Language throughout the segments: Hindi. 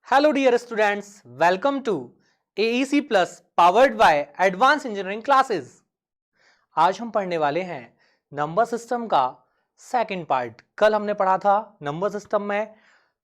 Hello dear students, welcome to AEC Plus powered by Advanced Engineering Classes। आज हम पढ़ने वाले हैं नंबर सिस्टम का सेकंड पार्ट। कल हमने पढ़ा था नंबर सिस्टम में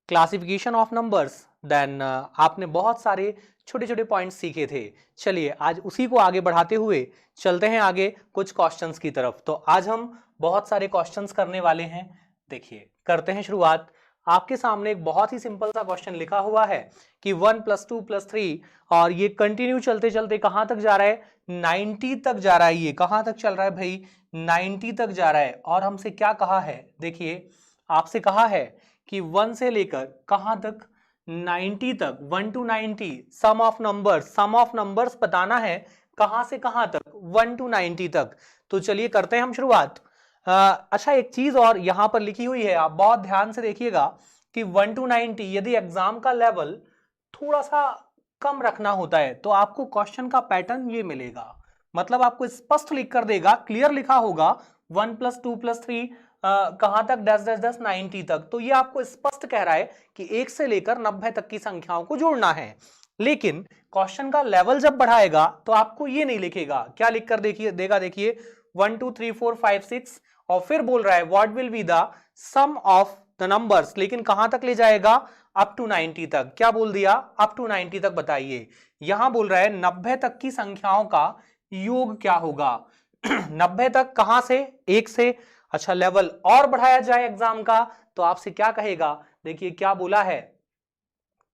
क्लासिफिकेशन ऑफ नंबर्स, देन आपने बहुत सारे छोटे छोटे पॉइंट्स सीखे थे। चलिए आज उसी को आगे बढ़ाते हुए चलते हैं आगे कुछ क्वेश्चंस की तरफ। तो आज हम बहुत सारे क्वेश्चंस करने वाले हैं। देखिए करते हैं शुरुआत। आपके सामने एक बहुत ही सिंपल सा क्वेश्चन लिखा हुआ है कि 1 + 2 + 3 और ये कंटिन्यू चलते चलते कहां तक जा रहा है, 90 तक जा रहा है। ये कहां तक चल रहा है भाई, 90 तक जा रहा है। और हमसे क्या कहा है, देखिए आपसे कहा है कि 1 से लेकर कहां तक, 90 तक, 1 to 90 सम ऑफ नंबर्स बताना है। कहां से कहां तक, 1 to 90 तक। तो चलिए करते हैं हम शुरुआत। अच्छा एक चीज और यहां पर लिखी हुई है, आप बहुत ध्यान से देखिएगा कि 1 to 90 यदि एग्जाम का लेवल थोड़ा सा कम रखना होता है तो आपको क्वेश्चन का पैटर्न ये मिलेगा। मतलब आपको स्पष्ट लिख कर देगा, क्लियर लिखा होगा 1 + 2 + 3 कहां तक, 10 90 तक। तो ये आपको स्पष्ट कह रहा है कि 1 से लेकर 90 तक की संख्याओं को जोड़ना है। लेकिन क्वेश्चन का लेवल जब बढ़ाएगा तो आपको ये नहीं लिखेगा। क्या लिख कर देखिए देगा, देखिए 1 2 3 4 5 6 और फिर बोल रहा है what will be the sum of the numbers. लेकिन कहां तक ले जाएगा, अप टू 90 तक। क्या बोल दिया, अप टू 90 तक बताइए। यहां बोल रहा है 90 तक की संख्याओं का योग क्या होगा। 90 तक कहां से, 1 से। अच्छा लेवल और बढ़ाया जाए एग्जाम का तो आपसे क्या कहेगा, देखिए क्या बोला है,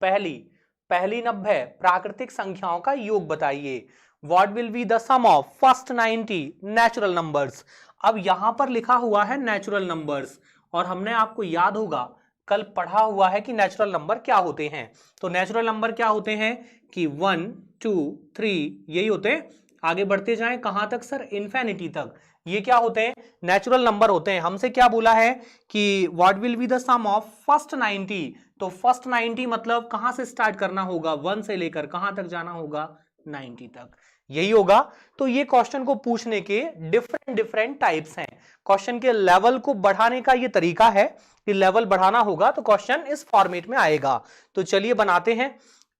पहली 90 प्राकृतिक संख्याओं का योग बताइए। What will be the sum of first 90 natural numbers. अब यहां पर लिखा हुआ है नेचुरल नंबर्स, और हमने आपको याद होगा कल पढ़ा हुआ है कि नेचुरल नंबर क्या होते हैं। तो नेचुरल नंबर क्या होते हैं कि 1 2 3 यही होते हैं। आगे बढ़ते जाएं कहां तक सर, इन्फिनिटी तक। ये क्या होते हैं, नेचुरल नंबर होते हैं। हमसे क्या बोला है कि what will be the sum of first 90। तो फर्स्ट 90 मतलब कहां से स्टार्ट करना होगा, 1 से लेकर कहां तक जाना होगा, 90 तक। यही होगा। तो ये क्वेश्चन को पूछने के डिफरेंट डिफरेंट टाइप्स हैं। क्वेश्चन के लेवल को बढ़ाने का ये तरीका है कि लेवल बढ़ाना होगा तो क्वेश्चन इस फॉर्मेट में आएगा। तो चलिए बनाते हैं।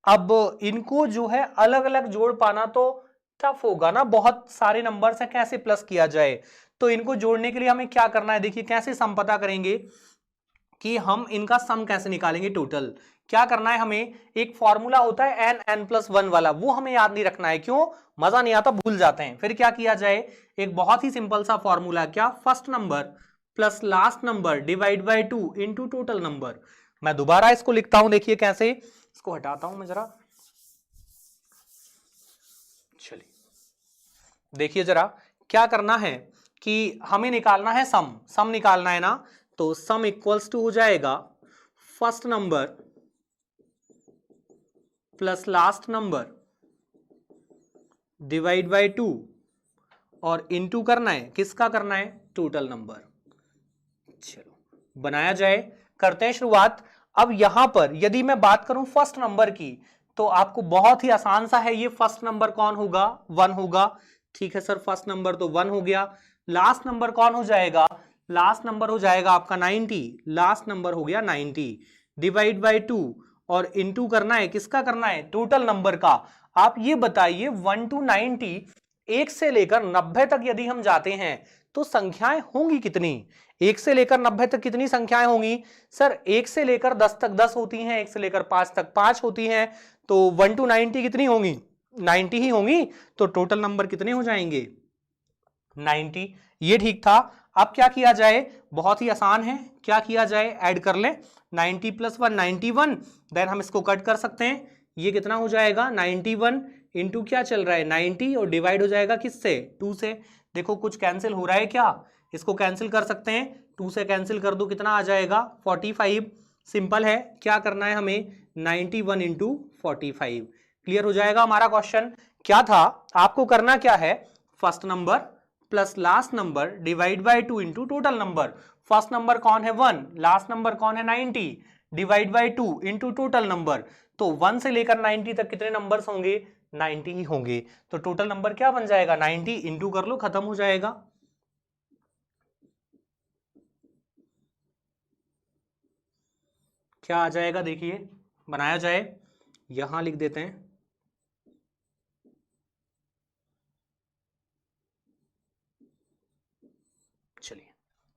अब इनको जो है अलग अलग जोड़ पाना तो टफ होगा ना, बहुत सारे नंबर से कैसे प्लस किया जाए। तो इनको जोड़ने के लिए हमें क्या करना है, देखिए कैसे सम पता करेंगे कि हम इनका सम कैसे निकालेंगे टोटल। क्या करना है हमें, एक फॉर्मूला होता है n+1 वाला, वो हमें याद नहीं रखना है। क्यों, मजा नहीं आता, भूल जाते हैं। फिर क्या किया जाए, एक बहुत ही सिंपल सा फॉर्मूला, क्या, first number plus last number divide by 2 into total number. मैं दोबारा इसको लिखता हूं, देखिए कैसे, इसको हटाता हूं मैं जरा। चलिए देखिए जरा क्या करना है कि हमें निकालना है सम निकालना है ना। तो सम इक्वल्स टू हो जाएगा first number plus last number divide by 2 और इनटू करना है, किसका करना है, टोटल नंबर। चलो बनाया जाए, करते हैं शुरुआत। अब यहां पर यदि मैं बात करूं फर्स्ट नंबर की तो आपको बहुत ही आसान सा है, ये फर्स्ट नंबर कौन होगा, 1 होगा। ठीक है सर, फर्स्ट नंबर तो 1 हो गया। लास्ट नंबर कौन हो जाएगा, लास्ट नंबर हो जाएगा आपका 90। लास्ट नंबर हो गया 90 डिवाइड बाय 2 और इनटू करना है, किसका करना है, टोटल नंबर का। आप ये बताइए 1 to 90, 1 से लेकर 90 तक यदि हम जाते हैं तो संख्याएं होंगी कितनी, 1 से लेकर 90 तक कितनी संख्याएं होंगी सर, 1 से लेकर 10 तक 10 होती हैं, 1 से लेकर 5 तक 5 होती हैं। तो 1 to 90 कितनी होंगी, 90 ही होंगी। तो टोटल नंबर कितने हो जाएंगे, 90। ये ठीक था। अब क्या किया जाए, बहुत ही आसान है, क्या किया जाए, ऐड कर लें 90 + 1 91। देन हम इसको कट कर सकते हैं, ये कितना हो जाएगा 91 इंटू क्या चल रहा है 90 और डिवाइड हो जाएगा किससे, 2 से। देखो कुछ कैंसिल हो रहा है क्या, इसको कैंसिल कर सकते हैं, 2 से कैंसिल कर दो, कितना आ जाएगा 45। सिंपल है, क्या करना है हमें, 91 इंटू 45। क्लियर हो जाएगा हमारा क्वेश्चन। क्या था, आपको करना क्या है, first number plus last number divide by 2 into total number. First number कौन है 1, लास्ट नंबर कौन है 90, divide by 2 into total number. तो 1 से लेकर 90 तक कितने नंबर्स होंगे, 90 ही होंगे। तो टोटल नंबर क्या बन जाएगा, 90 इंटू कर लो, खत्म हो जाएगा। क्या आ जाएगा देखिए बनाया जाए, यहां लिख देते हैं। चलिए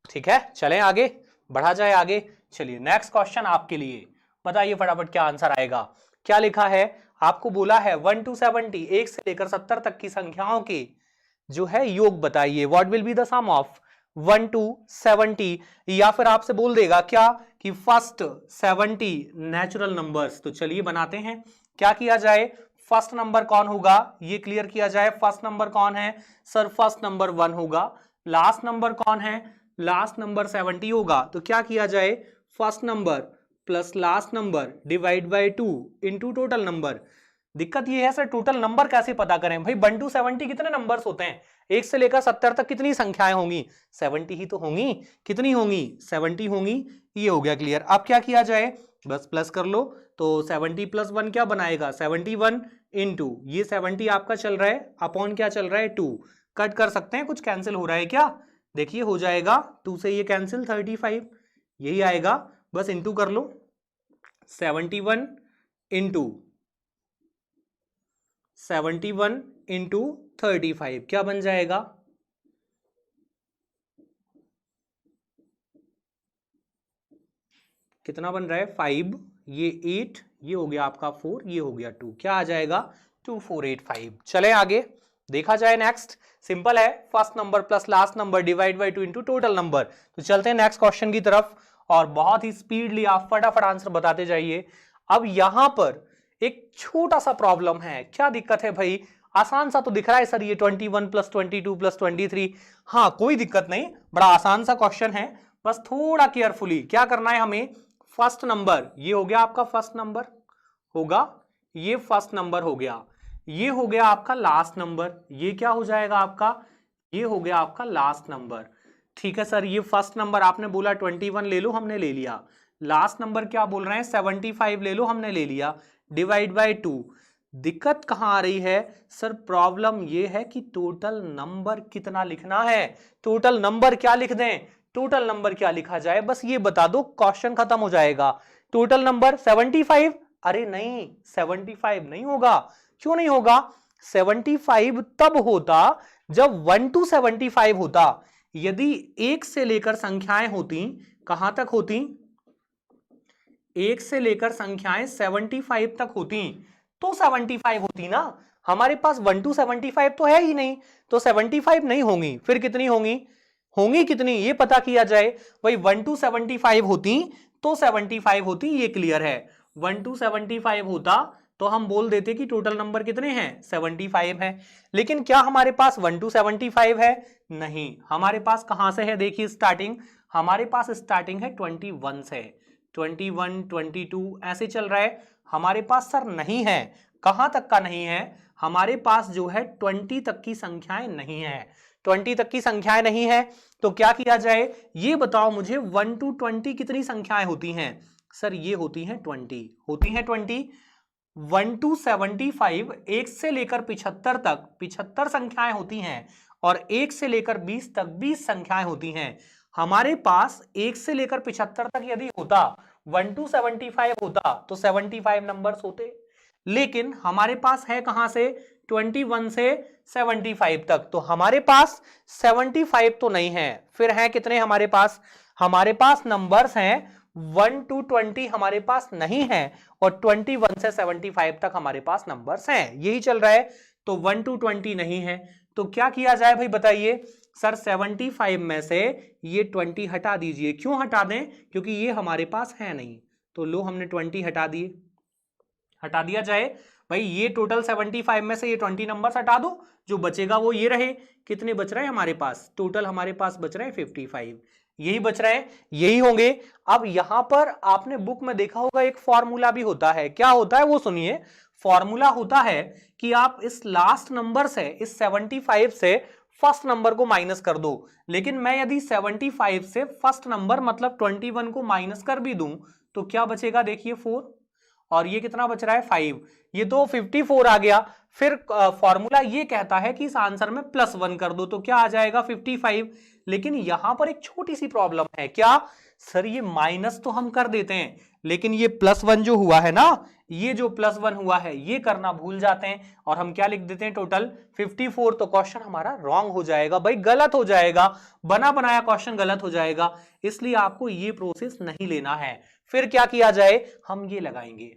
ठीक है, चलें आगे, बढ़ा जाए आगे। चलिए नेक्स्ट क्वेश्चन आपके लिए, बताइए फटाफट क्या आंसर आएगा। क्या लिखा है, आपको बोला है 1 to 70, 1 से लेकर 70 तक की संख्याओं के जो है योग बताइए। What will be the sum of 1 to 70, या फिर आपसे बोल देगा क्या कि फर्स्ट 70 नेचुरल नंबर्स। तो चलिए बनाते हैं, क्या किया जाए, फर्स्ट नंबर कौन होगा ये क्लियर किया जाए। फर्स्ट नंबर कौन है सर, फर्स्ट नंबर 1 होगा। लास्ट नंबर कौन है, लास्ट नंबर 70 होगा। तो क्या किया जाए, first number plus last number divide by 2 into total number. दिक्कत ये है सर टोटल नंबर कैसे पता करें भाई, 1 to 70 कितने नंबर्स होते हैं, 1 से लेकर 70 तक कितनी संख्याएं होंगी, 70 ही तो होंगी। कितनी होंगी, 70 होंगी। ये हो गया क्लियर। अब क्या किया जाए, बस प्लस कर लो। तो 70 प्लस 1 क्या बनाएगा, 71 इंटू ये 70 आपका चल रहा है अपॉन क्या चल रहा है 2। कट कर सकते हैं, कुछ कैंसिल हो रहा है क्या, देखिए हो जाएगा 2 से ये कैंसिल 35 यही आएगा, बस इंटू कर लो। 71 इंटू 71 इंटू 35 क्या बन जाएगा, कितना बन रहा है 5, ये 8, ये हो गया आपका 4, ये हो गया 2, क्या आ जाएगा 2485। चले आगे देखा जाए। नेक्स्ट सिंपल है, first number plus last number divide by 2 into total number. तो चलते हैं नेक्स्ट क्वेश्चन की तरफ, और बहुत ही स्पीडली आप फटाफट आंसर बताते जाइए। अब यहां पर एक छोटा सा प्रॉब्लम है, क्या दिक्कत है भाई, आसान सा तो दिख रहा है सर ये 21 प्लस 22 प्लस 23। हाँ कोई दिक्कत नहीं, बड़ा आसान सा क्वेश्चन है, बस थोड़ा केयरफुली क्या करना है हमें। फर्स्ट नंबर ये हो गया आपका फर्स्ट नंबर होगा, ये फर्स्ट नंबर हो गया, ये हो गया आपका लास्ट नंबर, ये क्या हो जाएगा आपका, ये हो गया आपका लास्ट नंबर। ठीक है सर, ये फर्स्ट नंबर आपने बोला 21 ले लो, हमने ले लिया। लास्ट नंबर क्या बोल रहे हैं 75 ले लो, हमने ले लिया, डिवाइड बाय 2। दिक्कत कहां आ रही है सर, प्रॉब्लम ये है कि टोटल नंबर कितना लिखना है। टोटल नंबर क्या लिख दें, टोटल नंबर क्या लिखा जाए, बस ये बता दो, क्वेश्चन खत्म हो जाएगा। टोटल नंबर 75, अरे नहीं 75 नहीं होगा। क्यों नहीं होगा, 75 तब होता जब 1 to 75 होता। यदि 1 से लेकर संख्याएं होती, कहां तक होती, 1 से लेकर संख्याएं 75 तक होती तो 75 होती ना। हमारे पास 1 to 75 तो है ही नहीं, तो 75 नहीं होंगी, फिर कितनी होंगी, होंगी कितनी ये पता किया जाए भाई। 1 to 75 होती तो 75 होती, ये क्लियर है। 1 to 75 होता तो हम बोल देते कि टोटल नंबर कितने हैं 75 है। लेकिन क्या हमारे पास 1 to 75 है, नहीं, हमारे पास कहां से है, देखिए स्टार्टिंग, हमारे पास स्टार्टिंग है 21 से, 21 22 ऐसे चल रहा है। हमारे पास सर नहीं है, कहां तक का नहीं है, हमारे पास जो है 20 तक की संख्याएं नहीं है, 20 तक की संख्याएं नहीं है। तो क्या किया जाए, ये बताओ मुझे 1 to 20 कितनी संख्याएं होती हैं, सर ये होती हैं 20, होती हैं 20। 1 to 75 1 से लेकर 75 तक 75 संख्याएं होती हैं, और 1 से लेकर 20 तक 20 संख्याएं होती हैं। हमारे पास 1 से लेकर 75 तक यदि होता, 1 to 75 होता तो 75 नंबर्स होते। लेकिन हमारे पास है कहां से 21 से 75 तक, तो हमारे पास 75 तो नहीं है, फिर है कितने हमारे पास नंबर्स हैं 1 to 20 हमारे पास नहीं है, और 21 से 75 तक हमारे पास नंबर्स हैं, यही चल रहा है। तो 1 to 20 नहीं है, तो क्या किया जाए भाई बताइए। सर 75 में से ये 20 हटा दीजिए, क्यों हटा दें, क्योंकि ये हमारे पास है नहीं, तो लो हमने 20 हटा दिए, हटा दिया जाए भाई। ये टोटल 75 में से ये 20 नंबर्स हटा दो, जो बचेगा वो ये रहे। कितने बच रहे हैं हमारे पास, टोटल हमारे पास बच रहे हैं 55, यही बच रहे हैं, यही होंगे। अब यहां पर आपने बुक में देखा होगा एक फॉर्मूला भी होता है, क्या होता है वो सुनिए। फॉर्मूला होता है कि आप इस लास्ट नंबर से, इस 75 से फर्स्ट नंबर को माइनस कर दो। लेकिन मैं यदि 75 से फर्स्ट नंबर मतलब 21 को माइनस कर भी दूं तो क्या बचेगा, देखिए 4, और ये कितना बच रहा है 5, ये तो 54 आ गया। फिर फॉर्मूला ये कहता है कि इस आंसर में +1 कर दो, तो क्या आ जाएगा 55। लेकिन यहां पर एक छोटी सी प्रॉब्लम है। क्या सर, ये माइनस तो हम कर देते हैं, लेकिन ये +1 जो हुआ है ना, ये जो +1 हुआ है ये करना भूल जाते हैं और हम क्या लिख देते हैं टोटल 54। तो क्वेश्चन हमारा रॉन्ग हो जाएगा भाई, गलत हो जाएगा, बना बनाया क्वेश्चन गलत हो जाएगा। इसलिए आपको ये प्रोसेस नहीं लेना है। फिर क्या किया जाए, हम ये लगाएंगे,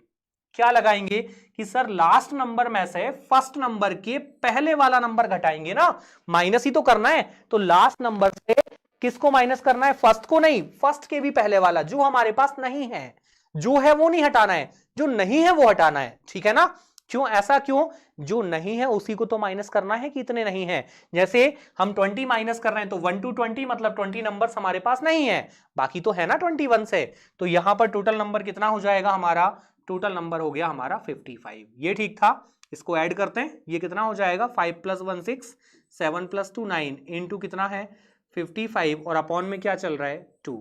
क्या लगाएंगे कि सर लास्ट नंबर में से फर्स्ट नंबर के पहले वाला नंबर घटाएंगे ना, माइनस ही तो करना है, तो लास्ट नंबर से किसको माइनस करना है, फर्स्ट को नहीं, फर्स्ट के भी पहले वाला जो हमारे पास नहीं है, जो है वो नहीं हटाना है, जो नहीं है वो हटाना है, ठीक है ना। क्यों, ऐसा क्यों, जो नहीं है उसी को तो माइनस करना है कि इतने नहीं है। जैसे हम 20 माइनस कर रहे हैं तो 1 to 20 मतलब 20 नंबर्स हमारे पास नहीं है, बाकी तो है ना 21 से। तो यहां पर टोटल नंबर कितना हो जाएगा हमारा, टोटल नंबर हो गया हमारा 55। ये ठीक था, इसको ऐड करते हैं, ये कितना हो जाएगा 5 + 1 6, 7 + 2 9, इनटू कितना है 55 और अपॉन में क्या चल रहा है 2।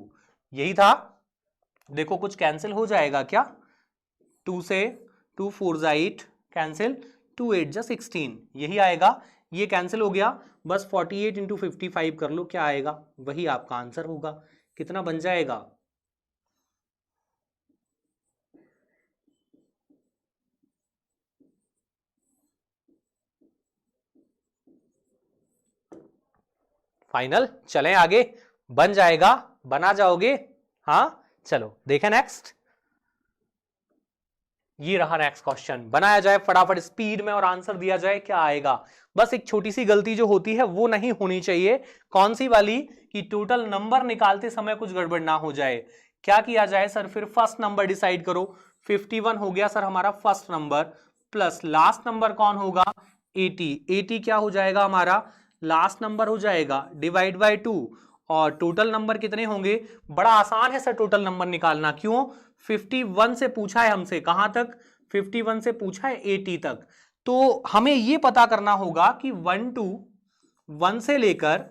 यही था, देखो कुछ कैंसिल हो जाएगा क्या, 2 से 2 4 8 कैंसिल, 2 8 16, यही आएगा, ये कैंसिल हो गया। बस 48 × 55 कर लो, क्या आएगा वही आपका आंसर होगा। कितना बन जाएगा, फाइनल। चलें आगे, बन जाएगा, बना जाओगे, हाँ चलो देखें नेक्स्ट। ये रहा नेक्स्ट क्वेश्चन, बनाया जाए फटाफट स्पीड में और आंसर दिया जाए, क्या आएगा। बस एक छोटी सी गलती जो होती है वो नहीं होनी चाहिए। कौन सी वाली, कि टोटल नंबर निकालते समय कुछ गड़बड़ ना हो जाए। क्या किया जाए सर, फिर फर्स्ट नंबर डिसाइड करो। 51 हो गया सर हमारा first number, plus last number कौन होगा 80। 80 क्या हो जाएगा हमारा लास्ट नंबर हो जाएगा, डिवाइड बाय 2, और टोटल नंबर कितने होंगे। बड़ा आसान है सर टोटल नंबर निकालना, क्यों, 51 से पूछा है हमसे, कहां तक 51 से पूछा है 80 तक। तो हमें यह पता करना होगा कि 1 से लेकर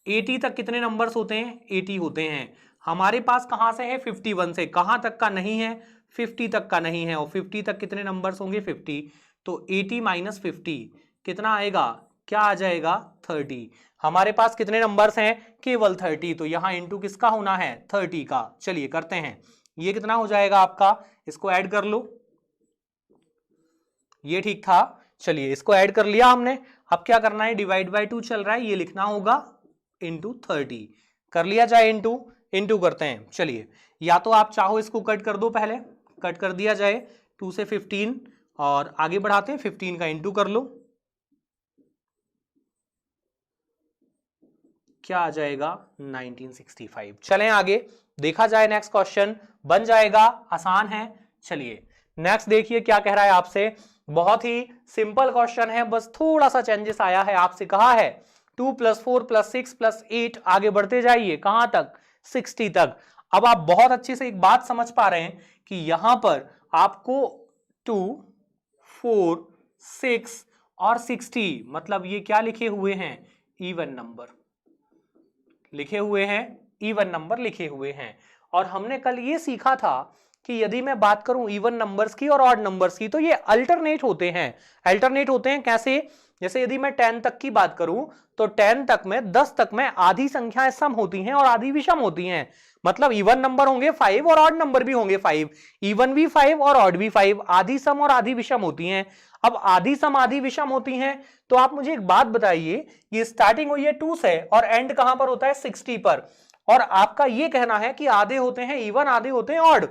80 तक कितने नंबर्स होते हैं, 80 होते हैं। हमारे पास कहां से है 51 से, कहां तक का नहीं है 50 तक का नहीं है, और 50 तक कितने नंबर्स होंगे 50। तो 80 - 50 कितना आएगा, क्या आ जाएगा 30। हमारे पास कितने नंबर्स हैं, केवल 30, तो यहां इंटू किसका होना है 30 का। चलिए करते हैं, ये कितना हो जाएगा आपका, इसको ऐड कर लो, ये ठीक था। चलिए इसको ऐड कर लिया हमने, अब क्या करना है, डिवाइड बाय 2 चल रहा है, ये लिखना होगा इंटू 30। कर लिया जाए, इंटू करते हैं। चलिए, या तो आप चाहो इसको कट कर दो, पहले कट कर दिया जाए 2 से 15, और आगे बढ़ाते हैं 15 का इंटू कर लो, क्या आ जाएगा 1965। चलें आगे, देखा जाए नेक्स्ट क्वेश्चन, बन जाएगा, आसान है। चलिए नेक्स्ट देखिए क्या कह रहा है आपसे, बहुत ही सिंपल क्वेश्चन है, बस थोड़ा सा चेंजेस आया है। आपसे कहा है 2 + 4 + 6 + 8, आगे बढ़ते जाइए कहां तक 60 तक। अब आप बहुत अच्छे से एक बात समझ पा रहे हैं कि यहां पर आपको 2 4 6 और 60 मतलब ये क्या लिखे हुए हैं, इवन नंबर लिखे हुए हैं, इवन नंबर लिखे हुए हैं। और हमने कल ये सीखा था कि यदि मैं बात करूं इवन नंबर्स की और ऑड नंबर्स की, तो ये अल्टरनेट होते हैं। अल्टरनेट होते हैं कैसे, जैसे यदि मैं 10 तक की बात करूं तो 10 तक में 10 तक में आधी संख्याएं सम होती हैं और आधी विषम होती हैं। मतलब इवन नंबर होंगे 5 और ऑड नंबर भी होंगे 5, इवन भी 5 और ऑड भी 5, आधी सम और आधी विषम होती हैं। अब आधी सम आधी विषम होती हैं, तो आप मुझे एक बात बताइए, ये स्टार्टिंग हुई है 2 से और एंड कहां पर होता है 60 पर, और आपका ये कहना है कि आधे होते हैं इवन आधे होते हैं ऑड।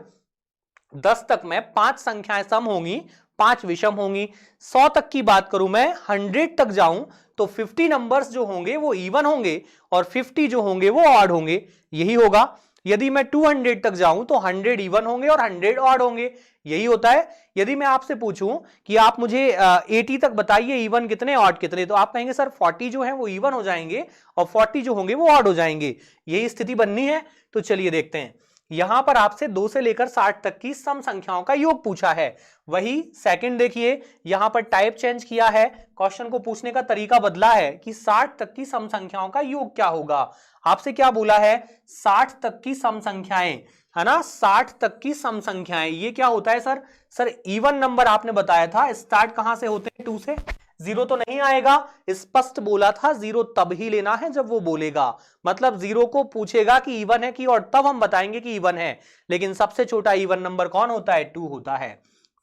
10 तक में 5 संख्याएं सम होंगी 5 विषम होंगी। 100 तक की बात करूं मैं, 100 तक जाऊं तो 50 नंबर्स जो होंगे वो इवन होंगे और 50 जो होंगे वो ऑड होंगे, यही होगा। यदि मैं 200 तक जाऊं तो 100 इवन होंगे और 100 ऑड होंगे, यही होता है। यदि मैं आपसे पूछूं कि आप मुझे 80 तक बताइए इवन कितने ऑड कितने, तो आप कहेंगे सर 40 जो है वो इवन हो जाएंगे और 40 जो होंगे वो ऑड हो जाएंगे, यही स्थिति बननी है। तो चलिए देखते हैं, यहां पर आपसे 2 से लेकर 60 तक की सम संख्याओं का योग पूछा है। वही सेकंड देखिए, यहां पर टाइप चेंज किया है, क्वेश्चन को पूछने का तरीका बदला है कि 60 तक की सम संख्याओं का योग क्या होगा। आपसे क्या बोला है, 60 तक की सम संख्याएं, है ना, 60 तक की सम संख्याएं, ये क्या होता है सर, इवन नंबर आपने बताया था, स्टार्ट कहां से होते हैं 2 से, जीरो तो नहीं आएगा, स्पष्ट बोला था जीरो तब ही लेना है जब वो बोलेगा, मतलब जीरो को पूछेगा कि इवन है कि और तब हम बताएंगे कि इवन है, लेकिन सबसे छोटा इवन नंबर कौन होता है, 2 होता है।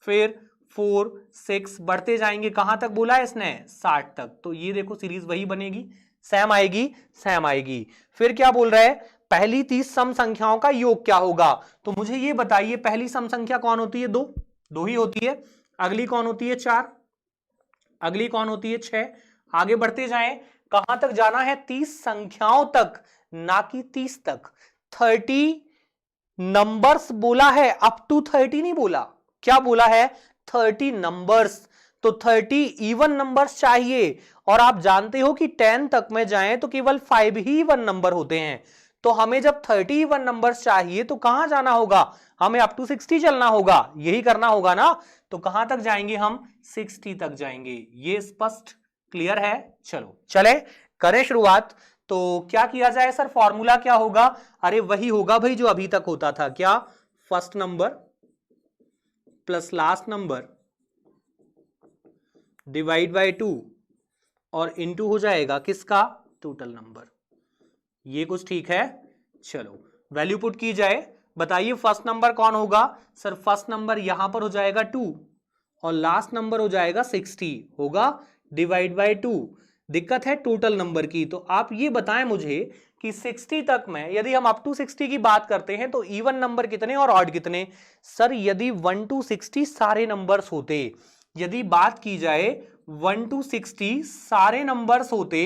फिर 4 6 बढ़ते जाएंगे, कहां तक बोला है इसने, 60 तक, तो ये देखो सीरीज वही बनेगी, सेम आएगी, सेम आएगी। फिर क्या बोल रहा है, पहली 30 सम संख्याओं का योग क्या होगा, तो मुझे ये बताइए पहली सम संख्या कौन होती है, 2 2 ही होती है, अगली कौन होती है, 4, अगली कौन होती है, 6, आगे बढ़ते जाएं, कहां तक जाना है, 30 संख्याओं तक, ना कि 30 तक, 30 नंबर्स बोला है, अप टू 30 नहीं बोला, क्या बोला है, 30 नंबर्स, तो 30 इवन नंबर्स चाहिए, और आप जानते हो कि 10 तक में जाएं तो केवल 5 ही इवन नंबर होते हैं, तो हमें जब 30 इवन नंबर्स चाहिए तो कहां जाना होगा, हमें अप टू 60 चलना होगा, यही करना होगा ना, तो कहां तक जाएंगे हम, 60 तक जाएंगे। ये स्पष्ट क्लियर है, चलो चले करें शुरुआत। तो क्या किया जाए सर, फॉर्मूला क्या होगा, अरे वही होगा भाई जो अभी तक होता था, क्या, first number plus last number divide by 2 और इनटू हो जाएगा किसका, टोटल नंबर। ये कुछ ठीक है, चलो वैल्यू पुट की जाए, बताइए फर्स्ट नंबर कौन होगा, सर फर्स्ट नंबर यहां पर हो जाएगा 2 और लास्ट नंबर हो जाएगा 60, होगा डिवाइड बाय 2, दिक्कत है टोटल नंबर की, तो आप ये बताएं मुझे कि 60 तक में यदि हम अप टू 60 की बात करते हैं तो इवन नंबर कितने और ऑड कितने, सर यदि 1 to 60 सारे नंबर्स होते, यदि बात की जाए 1 to 60 सारे नंबर्स होते,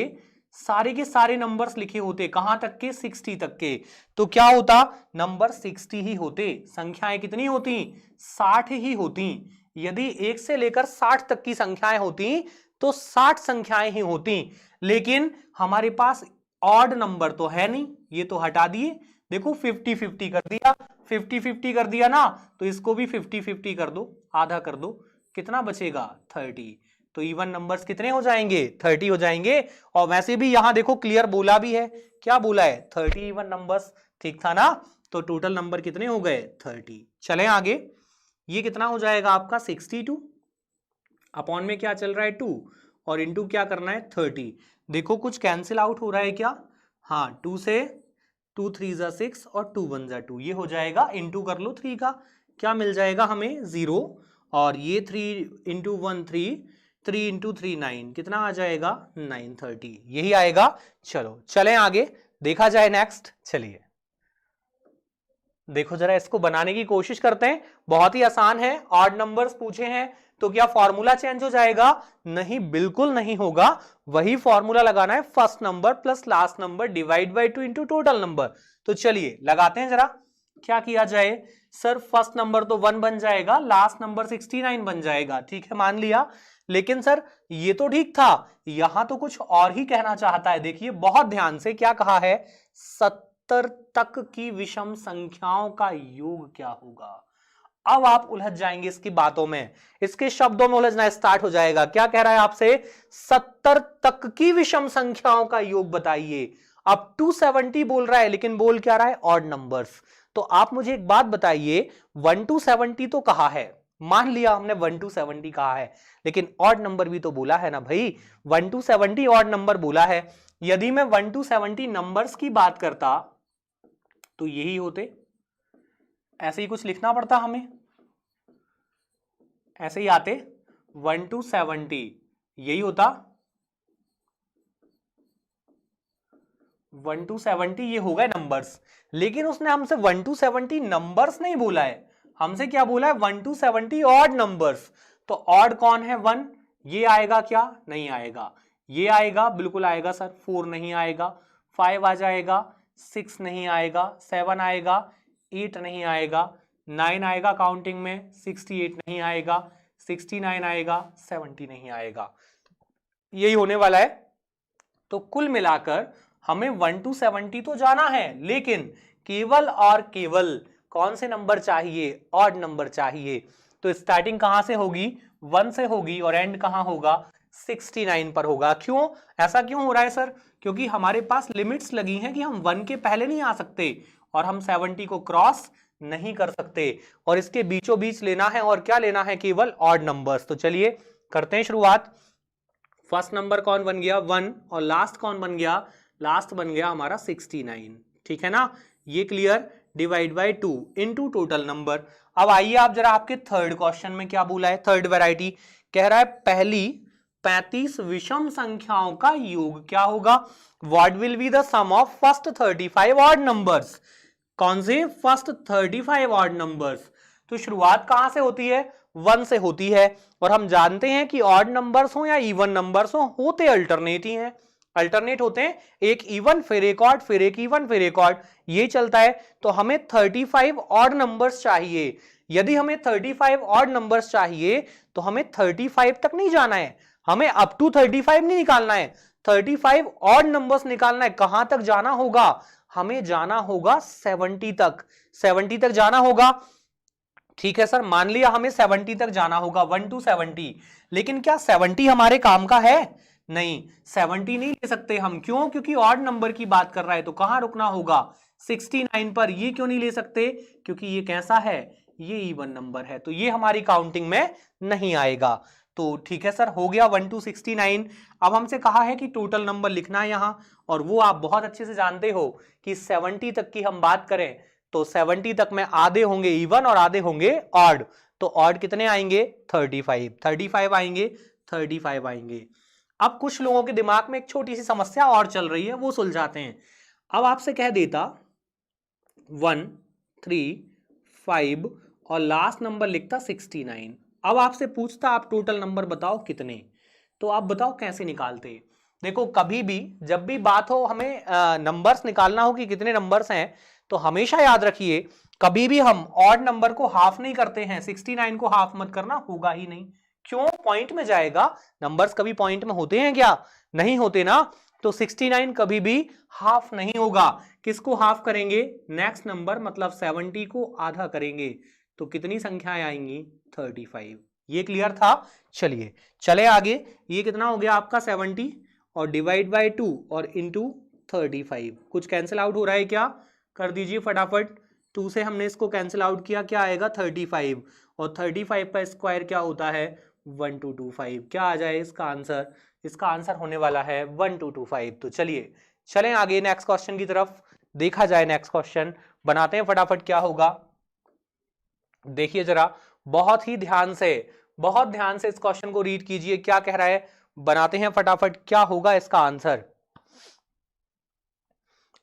सारे के सारे नंबर्स लिखे होते, कहां तक के, 60 तक के, तो क्या होता, नंबर 60 ही होते, संख्याएं कितनी होती, 60 ही होती, यदि 1 से लेकर 60 तक की संख्याएं होती तो 60 संख्याएं ही होती, लेकिन हमारे पास ऑड नंबर तो है नहीं, ये तो हटा दिए, देखो 50-50 कर दिया, 50-50 कर दिया ना, तो इसको भी 50-50 कर दो, आधा कर दो, कितना बचेगा, 30, तो इवन नंबर्स कितने हो जाएंगे, 30 हो जाएंगे, और वैसे भी यहां देखो क्लियर बोला भी है, क्या बोला है, 30 इवन नंबर्स, ठीक था ना, तो टोटल नंबर कितने हो गए, 30। चलें आगे, ये कितना हो जाएगा आपका 62, अपॉन में क्या चल रहा है 2 और इनटू क्या करना है 30, देखो कुछ कैंसिल आउट हो रहा है क्या, हाँ 2 से 2 3 जा 6 और 2 1 जा 2, ये हो जाएगा, इनटू कर लो 3 का, क्या मिल जाएगा हमें 0, और ये 3 इंटू 1 3, 3 इंटू 3 9, कितना आ जाएगा 930, यही आएगा। चलो चलें आगे, देखा जाए नेक्स्ट, चलिए देखो जरा इसको बनाने की कोशिश करते हैं, बहुत ही आसान है, ऑड नंबर्स पूछे हैं तो क्या फॉर्मूला चेंज हो जाएगा, नहीं बिल्कुल नहीं होगा, वही फॉर्मूला लगाना है, first number plus last number divide by 2 into total number, तो चलिए लगाते हैं जरा, क्या किया जाए, सर फर्स्ट नंबर तो 1 बन जाएगा, लास्ट नंबर 69 बन जाएगा, ठीक है मान लिया, लेकिन सर ये तो ठीक था, यहां तो कुछ और ही कहना चाहता है, देखिए बहुत ध्यान से क्या कहा है, 70 तक की विषम संख्याओं का योग क्या होगा, अब आप उलझ जाएंगे इसकी बातों में, इसके शब्दों में उलझना स्टार्ट हो जाएगा, क्या कह रहा है आपसे, 70 तक की विषम संख्याओं का योग बताइए, अब 270 बोल रहा है, लेकिन बोल क्या रहा है, ऑड नंबर्स, तो आप मुझे एक बात बताइए, 1 to 70 तो कहा है, मान लिया हमने 1 to 70 कहा है, लेकिन ऑड नंबर भी तो बोला है ना भाई, 1 to 70 ऑड नंबर बोला है, यदि मैं 1 to 70 नंबर्स की बात करता तो यही होते, ऐसे ही कुछ लिखना पड़ता हमें, ऐसे ही आते 1 to 70, यही होता 1 to 70, ये हो गए नंबर्स, लेकिन उसने हमसे 1 to 70 नंबर्स नहीं बोला है, हमसे क्या बोला है, 1 to 70 ऑड नंबर्स, तो ऑड कौन है, 1, ये आएगा क्या, नहीं आएगा, ये आएगा, बिल्कुल आएगा सर, 4 नहीं आएगा, 5 आ जाएगा, 6 नहीं आएगा, 7 आएगा, 8 नहीं आएगा, 9 आएगा काउंटिंग में, 68 नहीं आएगा, 69 आएगा, 70 नहीं आएगा, यही होने वाला है, तो कुल मिलाकर हमें 1 to 70 तो जाना है, लेकिन केवल और केवल कौन से नंबर चाहिए, ऑड नंबर चाहिए, तो स्टार्टिंग कहां से होगी, 1 से होगी और एंड कहां होगा, 69 पर होगा, क्यों ऐसा क्यों हो रहा है सर, क्योंकि हमारे पास लिमिट्स लगी हैं कि हम 1 के पहले नहीं आ सकते और हम 70 को क्रॉस नहीं कर सकते, और इसके बीचों बीच लेना है, और क्या लेना है, केवल ऑड नंबर्स, तो चलिए करते हैं शुरुआत, फर्स्ट नंबर कौन बन गया 1 और लास्ट कौन बन गया, लास्ट बन गया हमारा 69। ठीक है ना, ये clear. Divide by 2 into total number. अब आइए आप जरा आपके थर्ड क्वेश्चन में क्या बोला है, थर्ड वैरायटी कह रहा है पहली 35 विषम संख्याओं का योग क्या होगा। What will be the sum of first 35 odd numbers. कौन से, फर्स्ट 35 ऑड नंबर्स। तो शुरुआत कहां से होती है, 1 से होती है, और हम जानते हैं कि ऑड नंबर्स हो या इवन नंबर्स हो, होते अल्टरनेट ही हैं, अल्टरनेट होते हैं, एक इवन फिर एक ऑड फिर एक इवन फिर एक ऑड, ये चलता है। तो हमें 35 ऑड नंबर्स चाहिए। यदि हमें 35 ऑड नंबर्स चाहिए तो हमें 35 तक नहीं जाना है, हमें अप टू 35 नहीं निकालना है, 35 ऑड नंबर्स निकालना है। कहां तक जाना होगा, हमें जाना होगा 70 तक, 70 तक जाना होगा। ठीक है सर, मान लिया हमें 70 तक जाना होगा, 1 to 70, लेकिन क्या 70 हमारे काम का है, नहीं, 70 नहीं ले सकते हम। क्यों, क्योंकि ऑड नंबर की बात कर रहा है, तो कहां रुकना होगा 69 पर। ये क्यों नहीं ले सकते, क्योंकि ये कैसा है, ये इवन नंबर है, तो ये हमारी काउंटिंग में नहीं आएगा। तो ठीक है सर, हो गया 1 to 69। अब हमसे कहा है कि टोटल नंबर लिखना है यहां, और वो आप बहुत अच्छे से जानते हो कि 70 तक की हम बात करें तो 70 तक में आधे होंगे इवन और आधे होंगे ऑड। तो ऑड कितने आएंगे, 35, 35 आएंगे, 35 आएंगे। अब कुछ लोगों के दिमाग में एक छोटी सी समस्या और चल रही है, वो सुलझाते हैं। अब आपसे कह देता 1, 3, 5 और लास्ट नंबर लिखता 69। अब आपसे पूछता आप टोटल नंबर बताओ कितने, तो आप बताओ कैसे निकालते। देखो कभी भी जब भी बात हो हमें नंबर्स निकालना हो कि कितने नंबर्स हैं, तो हमेशा याद रखिए कभी भी हम ऑड नंबर को हाफ नहीं करते हैं। 69 को हाफ मत करना, होगा ही नहीं। क्यों, पॉइंट में जाएगा। नंबर्स कभी पॉइंट में होते हैं क्या, नहीं होते ना। तो 69 कभी भी हाफ नहीं होगा। किसको हाफ करेंगे, नेक्स्ट नंबर मतलब 70 को आधा करेंगे, तो कितनी संख्याएं आएंगी 35। ये क्लियर था। चलिए चले आगे, ये कितना हो गया आपका 70 और डिवाइड बाय 2 और इंटू 35। कुछ कैंसिल आउट हो रहा है क्या, कर दीजिए फटाफट। 2 से हमने इसको कैंसिल आउट किया, क्या आएगा 35, और 35 का स्क्वायर क्या होता है 1225। क्या आ जाए इसका आंसर, इसका आंसर होने वाला है 1225। तो चलिए चलें आगे नेक्स्ट क्वेश्चन की तरफ, देखा जाए नेक्स्ट क्वेश्चन बनाते हैं फटाफट क्या होगा। देखिए जरा बहुत ही ध्यान से, बहुत ध्यान से इस क्वेश्चन को रीड कीजिए, क्या कह रहा है, बनाते हैं फटाफट क्या होगा इसका आंसर।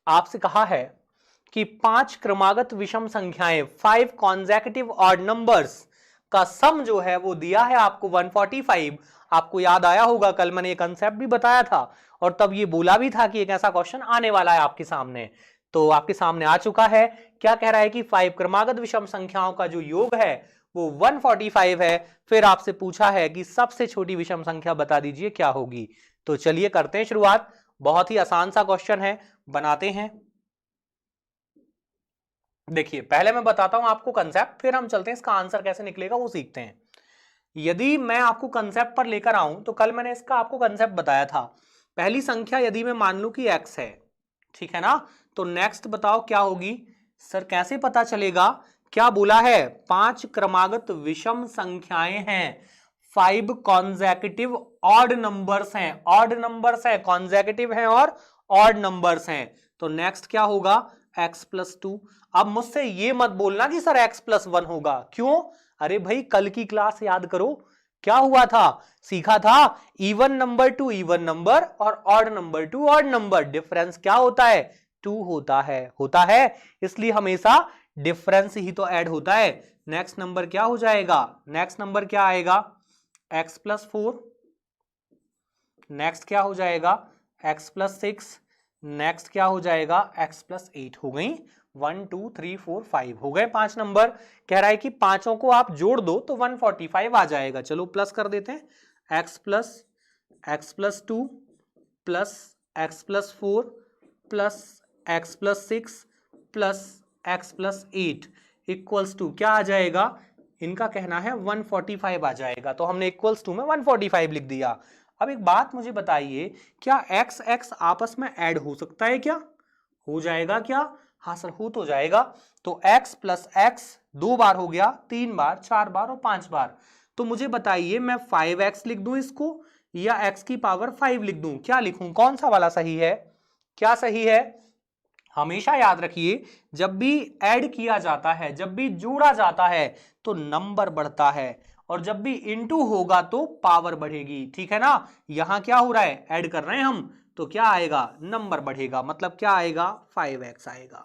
आपसे कहा है कि 5 क्रमागत विषम संख्याएं 5 कॉन्सेक्यूटिव ऑड नंबर्स का सम जो है वो दिया है आपको 145। आपको याद आया होगा कल मैंने ये कंसेप्ट भी बताया था, और तब ये बोला भी था कि एक ऐसा क्वेश्चन आने वाला है आपके सामने। तो आपके सामने आ चुका है। क्या कह रहा है कि 5 क्रमागत विषम संख्याओं का जो योग है वो 145 है। फिर आपसे पूछा है कि सबसे छोटी विषम संख्या बता दीजिए क्या होगी। तो चलिए करते हैं शुरुआत, बहुत ही आसान सा क्वेश्चन है, बनाते हैं। देखिए पहले मैं बताता हूं आपको कंसेप्ट, फिर हम चलते हैं इसका आंसर कैसे निकलेगा वो सीखते हैं। यदि मैं आपको कंसेप्ट पर लेकर आऊं तो कल मैंने इसका आपको कंसेप्ट बताया था। पहली संख्या यदि मैं मान लूं कि x है, ठीक है ना, तो नेक्स्ट बताओ क्या होगी। सर कैसे पता चलेगा, क्या बोला है 5 क्रमागत विषम संख्याएं हैं, 5 कॉन्सेक्यूटिव ऑड नंबर्स हैं, ऑड नंबर्स है, कॉन्सेक्यूटिव है और ऑड नंबर्स हैं। तो नेक्स्ट क्या होगा x+2। अब मुझसे ये मत बोलना कि सर x+1 होगा, क्यों, अरे भाई कल की क्लास याद करो, क्या हुआ था, सीखा था even number to even number और odd number to odd number, difference क्या होता है 2 होता है, इसलिए हमेशा डिफरेंस ही तो ऐड होता है। नेक्स्ट नंबर क्या हो जाएगा, नेक्स्ट नंबर क्या आएगा x+4, नेक्स्ट क्या हो जाएगा x+6, नेक्स्ट क्या हो जाएगा x+8। हो गई 1 2 3 4 5 हो गए 5 नंबर। कह रहा है कि पांचों को आप जोड़ दो तो 145 आ जाएगा। चलो प्लस कर देते हैं, x+2 plus x+4 plus x+6 plus x+8 equals to क्या आ जाएगा, इनका कहना है 145 आ जाएगा। तो हमने इक्वल्स टू में 145 लिख दिया। अब एक बात मुझे बताइए, क्या x x आपस में ऐड हो सकता है क्या, हो जाएगा क्या, हाँ सर हो तो जाएगा। तो x प्लस x 2 बार हो गया, 3 बार, 4 बार और 5 बार। तो मुझे बताइए मैं 5x लिख दूं इसको या x की पावर 5 लिख दूं? क्या लिखूं? कौन सा वाला सही है? क्या सही है? हमेशा याद रखिए, जब भी ऐड किया जाता है, जब भी जोड़ा जाता है तो नंबर बढ़ता है, और जब भी इनटू होगा तो पावर बढ़ेगी। ठीक है ना? यहां क्या हो रहा है? ऐड कर रहे हैं हम, तो क्या आएगा? नंबर बढ़ेगा, मतलब क्या आएगा? 5x आएगा।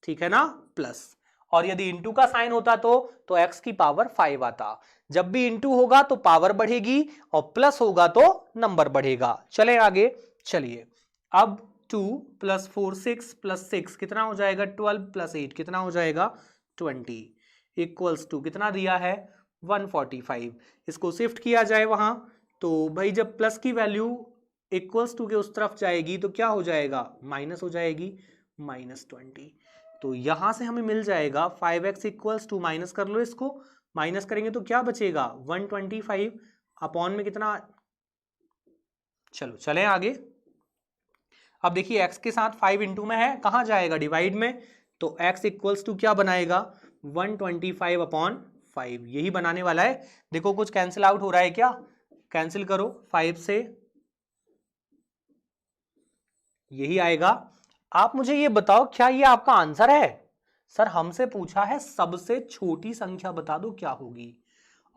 ठीक है ना? प्लस, और यदि इंटू का साइन होता तो x की पावर 5 आता। जब भी इंटू होगा तो पावर बढ़ेगी, और प्लस होगा तो नंबर बढ़ेगा। चले आगे, चलिए। अब 2 + 4 6 + 6 कितना हो जाएगा? 12 + 8 कितना हो जाएगा? 20 इक्वल्स टू कितना दिया है? 145। इसको शिफ्ट किया जाए वहां, तो भाई जब प्लस की वैल्यू इक्वल्स टू के उस तरफ जाएगी तो क्या हो जाएगा? माइनस हो जाएगी, -20। तो यहां से हमें मिल जाएगा 5x इक्वल्स टू, माइनस कर लो इसको, माइनस करेंगे तो क्या बचेगा? 125 अपॉन में कितना? चलो चले आगे। अब देखिए x के साथ 5 इंटू में है, कहां जाएगा? डिवाइड में, तो x इक्वल्स टू क्या बनाएगा? 125 अपॉन 5, यही बनाने वाला है। देखो कुछ कैंसिल आउट हो रहा है क्या? कैंसिल करो, 5 से यही आएगा। आप मुझे ये बताओ, क्या ये आपका आंसर है? सर हमसे पूछा है सबसे छोटी संख्या बता दो क्या होगी,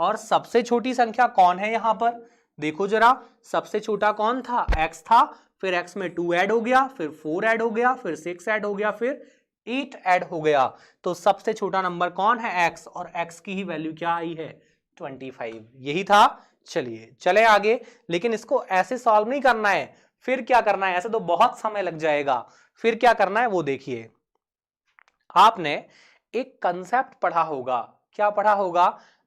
और सबसे छोटी संख्या कौन है यहां पर? देखो जरा, सबसे छोटा कौन था? x था, फिर x में 2 ऐड हो गया, फिर 4 ऐड हो गया, फिर 6 ऐड हो गया, फिर 8 ऐड हो गया। तो सबसे छोटा नंबर कौन है? x, और x की ही वैल्यू क्या आई है? 25, यही था। चलिए चले आगे, लेकिन इसको ऐसे सॉल्व नहीं करना है। फिर क्या करना है? ऐसे तो बहुत समय लग जाएगा। फिर क्या करना है वो देखिए। आपने एक कंसेप्ट पढ़ा होगा। क्या पढ़ा होगा?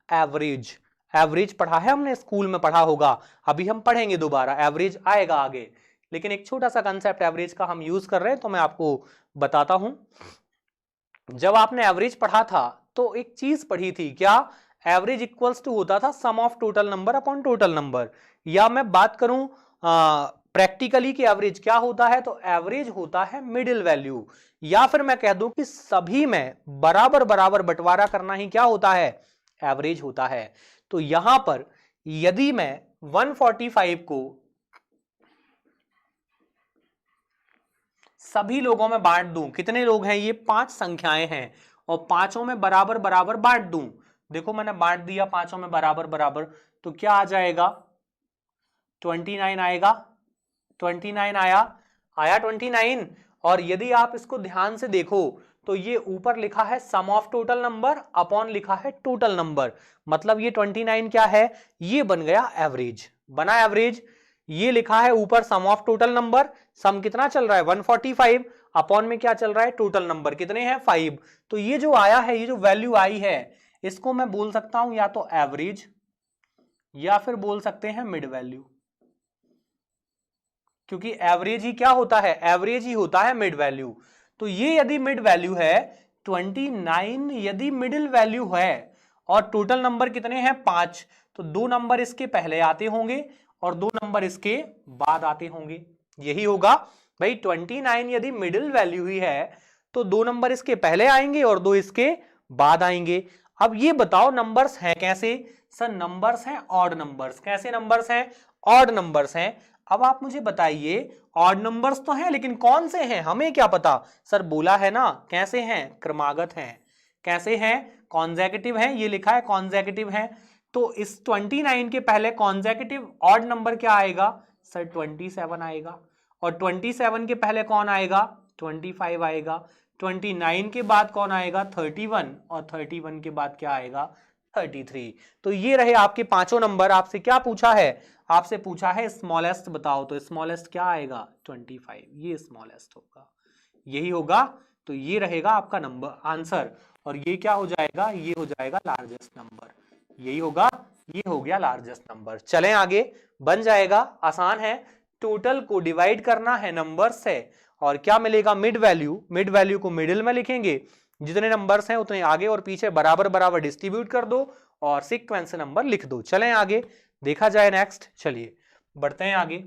एवरेज। एवरेज पढ़ा है हमने, स्कूल में पढ़ा होगा, अभी हम पढ़ेंगे दोबारा, एवरेज आएगा आगे। लेकिन एक छोटा सा कंसेप्ट एवरेज का हम यूज कर रहे हैं, तो मैं आपको बताता हूं। जब आपने एवरेज पढ़ा था तो एक चीज पढ़ी थी, क्या? एवरेज इक्वल्स टू होता था sum of total number upon total number. या मैं बात करूं प्रैक्टिकली कि एवरेज क्या होता है, तो एवरेज होता है मिडिल वैल्यू। या फिर मैं कह दूं कि सभी में बराबर बराबर बंटवारा करना ही क्या होता है? एवरेज होता है। तो यहां पर यदि मैं 145 को सभी लोगों में बांट दूं, कितने लोग हैं ये? 5 संख्याएं हैं, और पांचों में बराबर बराबर बांट दूं। देखो मैंने बांट दिया पांचों में बराबर बराबर, तो क्या आ जाएगा? 29 आएगा। 29 आया, आया 29। और यदि आप इसको ध्यान से देखो तो ये ऊपर लिखा है सम ऑफ टोटल नंबर अपॉन लिखा है टोटल नंबर, मतलब ये 29 क्या है? ये बन गया एवरेज, बना एवरेज। ये लिखा है ऊपर सम ऑफ टोटल नंबर, सम कितना चल रहा है? 145, अपॉन में क्या चल रहा है? टोटल नंबर कितने हैं? 5। तो ये जो आया है, ये जो वैल्यू आई है, इसको मैं बोल सकता हूं या तो एवरेज, या फिर बोल सकते हैं मिड वैल्यू, क्योंकि एवरेज ही क्या होता है? एवरेज ही होता है मिड वैल्यू। तो ये यदि मिड वैल्यू है 29, यदि मिडिल वैल्यू है, और टोटल नंबर कितने हैं? 5, तो 2 नंबर इसके पहले आते होंगे और 2 नंबर इसके बाद आते होंगे, यही होगा भाई। 29 यदि मिडिल वैल्यू ही है तो 2 नंबर इसके पहले आएंगे और 2 इसके बाद आएंगे। अब ये बताओ नंबर्स हैं कैसे? सर नंबर्स हैं ऑड नंबर्स। कैसे नंबर्स हैं? ऑड नंबर्स हैं। अब आप मुझे बताइए, ऑड नंबर्स तो हैं लेकिन कौन से हैं, हमें क्या पता? सर बोला है ना, कैसे हैं? क्रमागत हैं। कैसे हैं? कॉन्जेक्यूटिव हैं, ये लिखा है कॉन्जेक्यूटिव हैं। तो इस 29 के पहले कॉन्जेक्यूटिव ऑड नंबर क्या आएगा? सर 27 आएगा। और 27 के पहले कौन आएगा? 25 आएगा। 29 के बाद कौन आएगा? 31, और 31 के बाद क्या आएगा? 33। तो ये रहे आपके पांचों नंबर। आपसे क्या पूछा है? आपसे पूछा है स्मॉलेस्ट बताओ, तो स्मॉलेस्ट क्या आएगा? 25, ये स्मॉलेस्ट होगा, यही होगा। तो ये रहेगा आपका नंबर आंसर, और ये क्या हो जाएगा? ये हो जाएगा लार्जेस्ट नंबर, यही होगा। ये हो गया लार्जेस्ट नंबर। चलें आगे, बन जाएगा, आसान है। टोटल को डिवाइड करना है नंबर से, और क्या मिलेगा? Mid value. मिड वैल्यू को मिडिल में लिखेंगे, जितने नंबर्स हैं उतने आगे और पीछे बराबर बराबर डिस्ट्रीब्यूट कर दो और सीक्वेंस नंबर लिख दो। चलें आगे, देखा जाए नेक्स्ट। चलिए बढ़ते हैं आगे।